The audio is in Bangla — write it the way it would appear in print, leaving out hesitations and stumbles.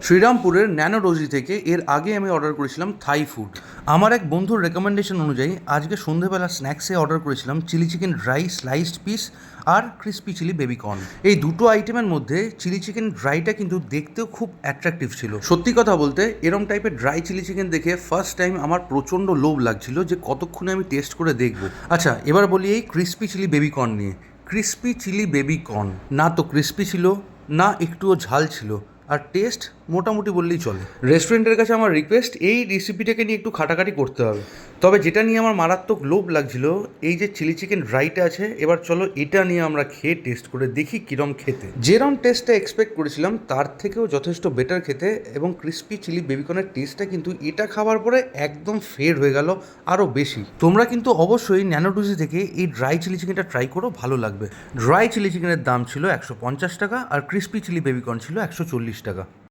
শ্রীরামপুরের ন্যানো রোজি থেকে এর আগে আমি অর্ডার করেছিলাম থাই ফুড। আমার এক বন্ধুর রেকমেন্ডেশন অনুযায়ী আজকে সন্ধেবেলা স্ন্যাক্সে অর্ডার করেছিলাম chilli chicken dry sliced piece আর ক্রিস্পি চিলি বেবি কর্ন। এই দুটো আইটেমের মধ্যে চিলি চিকেন ড্রাইটা কিন্তু দেখতেও খুব অ্যাট্রাকটিভ ছিল। সত্যি কথা বলতে এরম টাইপের ড্রাই চিলি চিকেন দেখে ফার্স্ট টাইম আমার প্রচণ্ড লোভ লাগছিল যে কতক্ষণে আমি টেস্ট করে দেখব। আচ্ছা, এবার বলি এই ক্রিস্পি চিলি বেবি কর্ন নিয়ে। ক্রিস্পি চিলি বেবি কর্ন না তো ক্রিস্পি ছিল, না একটুও ঝাল ছিল, আর টেস্ট মোটামুটি বললেই চলে। রেস্টুরেন্টের কাছে আমার রিকোয়েস্ট, এই রেসিপিটাকে নিয়ে একটু খাটাখাটি করতে হবে। তবে যেটা নিয়ে আমার মারাত্মক লোভ লাগছিল, এই যে চিলি চিকেন ড্রাইটা আছে, এবার চলো এটা নিয়ে আমরা খেয়ে টেস্ট করে দেখি কীরম খেতে। যেরম টেস্টটা এক্সপেক্ট করেছিলাম তার থেকেও যথেষ্ট বেটার খেতে, এবং ক্রিস্পি চিলি বেবিকর্নের টেস্টটা কিন্তু এটা খাওয়ার পরে একদম ফেড হয়ে গেল আরও বেশি। তোমরা কিন্তু অবশ্যই ন্যানোডুজি থেকে এই ড্রাই চিলি চিকেনটা ট্রাই করো, ভালো লাগবে। ড্রাই চিলি চিকেনের দাম ছিল 150 টাকা আর ক্রিস্পি চিলি বেবিকর্ন ছিল 140 টাকা।